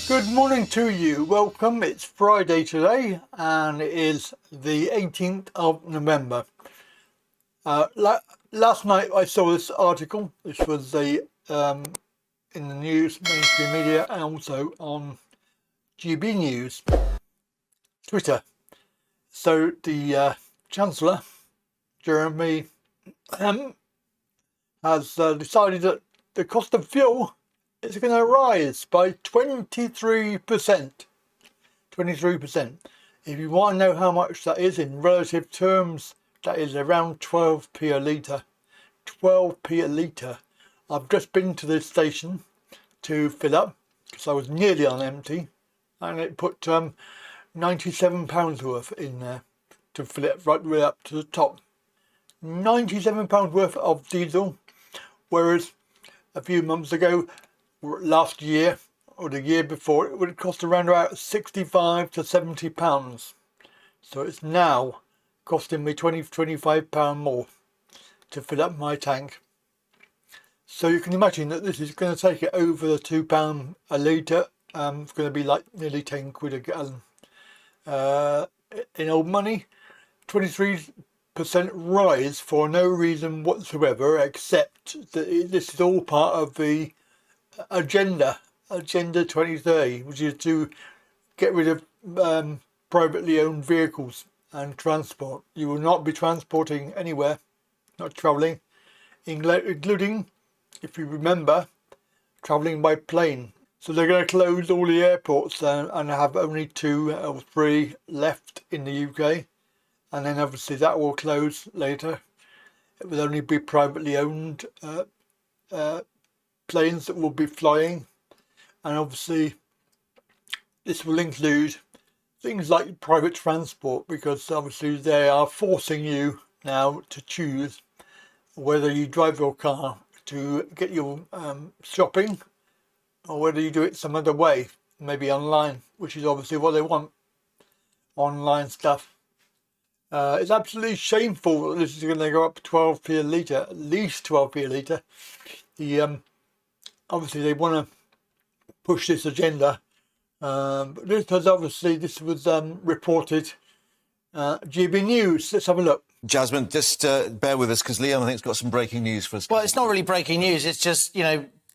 Good morning to you. Welcome. It's Friday today and it is the 18th of November. Last night I saw this article. This was in the news, mainstream media, and also on GB News, Twitter. So the Chancellor, Jeremy, has decided that the cost of fuel is going to rise by 23%. 23%. If you want to know how much that is in relative terms, that is around 12p a litre. 12p a litre. I've just been to this station to fill up because I was nearly on empty, and it put £97 worth in there to fill it right way up to the top. £97 worth of diesel, whereas a few months ago, last year or the year before, it would cost around about £65 to £70. So it's now costing me £25 more to fill up my tank. So you can imagine that this is going to take it over the £2 a litre. It's going to be like nearly 10 quid a gallon. In old money, 23% rise for no reason whatsoever, except that this is all part of the Agenda 2030, which is to get rid of privately owned vehicles and transport. You will not be transporting anywhere, not travelling, including, if you remember, travelling by plane. So they're going to close all the airports and have only 2 or 3 left in the UK. And then obviously that will close later. It will only be privately owned planes that will be flying. And obviously this will include things like private transport, because obviously they are forcing you now to choose whether you drive your car to get your shopping or whether you do it some other way, maybe online, which is obviously what they want, online stuff. It's absolutely shameful that this is going to go up 12p a litre, at least 12p a litre. Obviously they want to push this agenda, but because obviously this was reported GB News. Let's have a look. Jasmine, just bear with us because Liam, I think, has got some breaking news for us. Well, it's not really breaking news. It's just,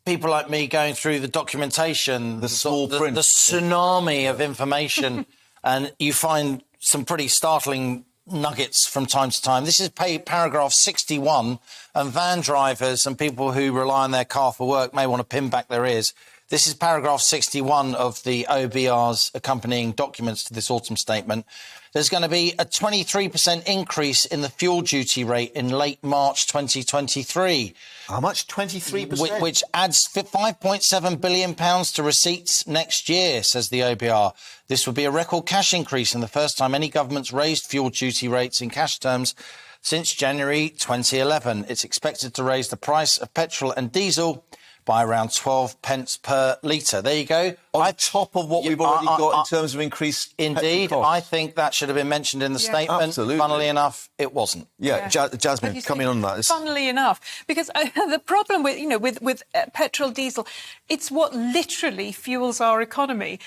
people like me going through the documentation, the small print, the tsunami of information, and you find some pretty startling nuggets from time to time. This is paragraph 61, and van drivers and people who rely on their car for work may want to pin back their ears. This is paragraph 61 of the OBR's accompanying documents to this autumn statement. There's going to be a 23% increase in the fuel duty rate in late March 2023. How much? 23%? Which adds £5.7 billion to receipts next year, says the OBR. This would be a record cash increase and the first time any government's raised fuel duty rates in cash terms since January 2011. It's expected to raise the price of petrol and diesel by around 12 pence per litre. There you go. On top of what we've already got in terms of increased Indeed, I think that should have been mentioned in the statement. Absolutely. Funnily enough, it wasn't. Jasmine, coming on that. Funnily enough, because the problem with petrol, diesel, it's what literally fuels our economy.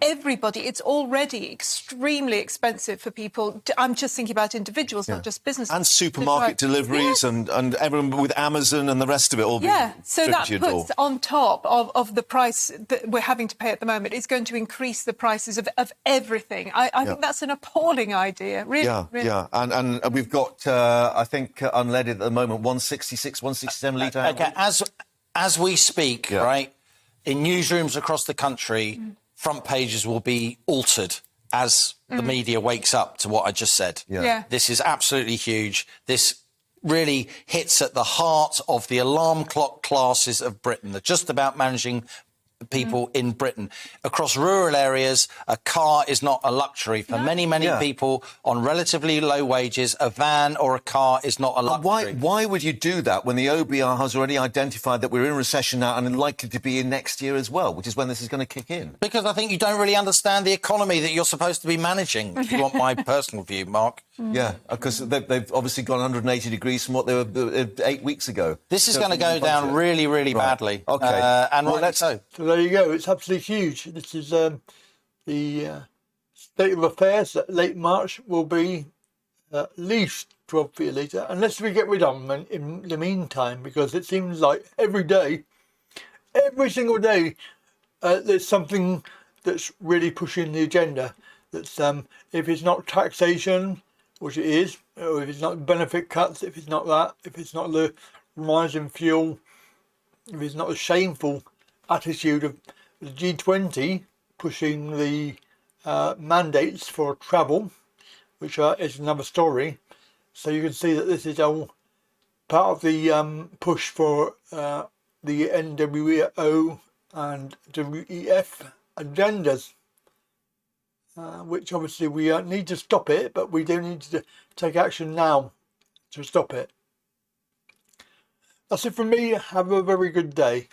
Everybody, it's already extremely expensive for people. I'm just thinking about individuals, not just businesses. And supermarket deliveries and everyone with Amazon and the rest of it all. So that puts on top of the price that we're having to pay at the moment, it's going to increase the prices of everything. I think that's an appalling idea, really. And we've got, I think, unleaded at the moment, 166, 167 litre. OK, as we speak, right, in newsrooms across the country, front pages will be altered as the media wakes up to what I just said. This is absolutely huge. This really hits at the heart of the alarm clock classes of Britain. They're just about managing people in Britain. Across rural areas, a car is not a luxury. For many people on relatively low wages, a van or a car is not a luxury. Why would you do that when the OBR has already identified that we're in recession now and likely to be in next year as well, which is when this is going to kick in? Because I think you don't really understand the economy that you're supposed to be managing, if you want my personal view, Mark. Yeah, because they've obviously gone 180 degrees from what they were 8 weeks ago. This is going to go down really, really badly. OK. And rightly so. So there you go. It's absolutely huge. This is the state of affairs that late March will be at least 12p a litre, unless we get rid of them in the meantime, because it seems like every single day, there's something that's really pushing the agenda. That's if it's not taxation, which it is, or if it's not benefit cuts, if it's not that, if it's not the rise in fuel, if it's not a shameful attitude of the G20 pushing the mandates for travel, which is another story. So you can see that this is all part of the push for the NWO and WEF agendas, which obviously we need to stop it, but we do need to take action now to stop it. That's it from me. Have a very good day.